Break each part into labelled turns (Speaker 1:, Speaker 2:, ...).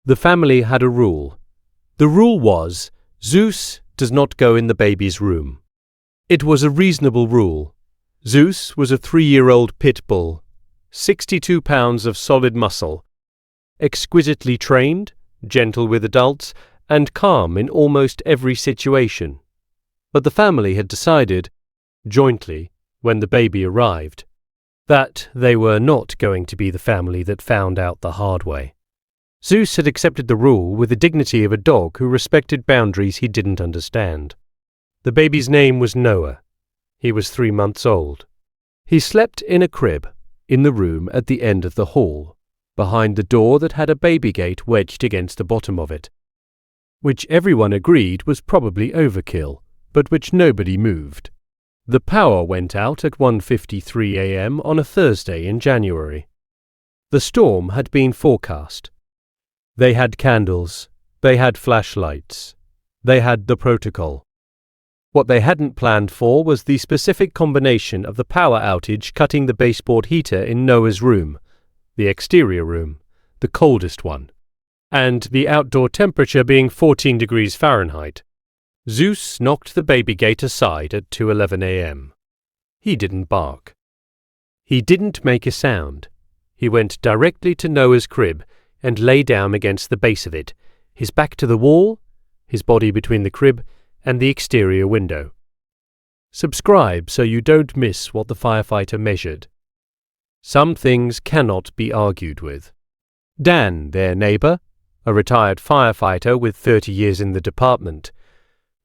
Speaker 1: The family had a rule. The rule was, Zeus does not go in the baby's room. It was a reasonable rule. Zeus was a 3-year-old pit bull, 62 pounds of solid muscle, exquisitely trained, gentle with adults, and calm in almost every situation. But the family had decided, jointly, when the baby arrived, that they were not going to be the family that found out the hard way. Zeus had accepted the rule with the dignity of a dog who respected boundaries he didn't understand. The baby's name was Noah. He was 3 months old. He slept in a crib, in the room at the end of the hall, behind the door that had a baby gate wedged against the bottom of it, which everyone agreed was probably overkill, but which nobody moved. The power went out at 1:53 a.m. on a Thursday in January. The storm had been forecast. They had candles, they had flashlights, they had the protocol. What they hadn't planned for was the specific combination of the power outage cutting the baseboard heater in Noah's room, the exterior room, the coldest one, and the outdoor temperature being 14 degrees Fahrenheit. Zeus knocked the baby gate aside at 2:11 a.m. He didn't bark. He didn't make a sound. He went directly to Noah's crib and lay down against the base of it, his back to the wall, his body between the crib and the exterior window. Subscribe so you don't miss what the firefighter measured. Some things cannot be argued with. Dan, their neighbour, a retired firefighter with 30 years in the department,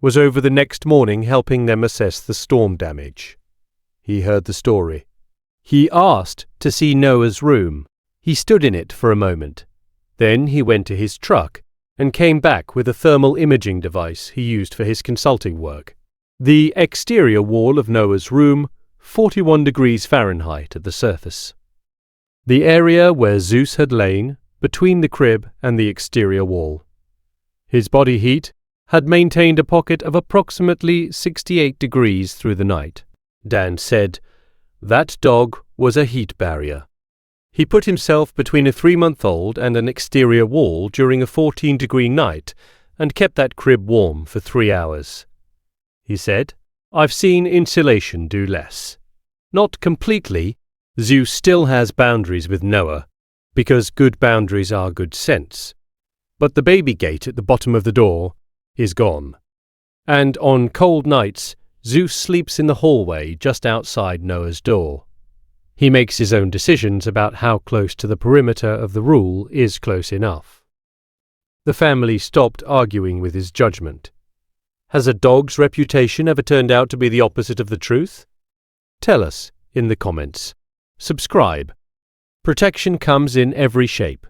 Speaker 1: was over the next morning helping them assess the storm damage. He heard the story. He asked to see Noah's room. He stood in it for a moment. Then he went to his truck and came back with a thermal imaging device he used for his consulting work. The exterior wall of Noah's room, 41 degrees Fahrenheit at the surface. The area where Zeus had lain, between the crib and the exterior wall. His body heat had maintained a pocket of approximately 68 degrees through the night. Dan said, "That dog was a heat barrier." He put himself between a 3-month-old and an exterior wall during a 14-degree night and kept that crib warm for 3 hours. He said, "I've seen insulation do less. Not completely. Zeus still has boundaries with Noah, because good boundaries are good sense. But the baby gate at the bottom of the door is gone. And on cold nights, Zeus sleeps in the hallway just outside Noah's door. He makes his own decisions about how close to the perimeter of the rule is close enough." The family stopped arguing with his judgment. Has a dog's reputation ever turned out to be the opposite of the truth? Tell us in the comments. Subscribe. Protection comes in every shape.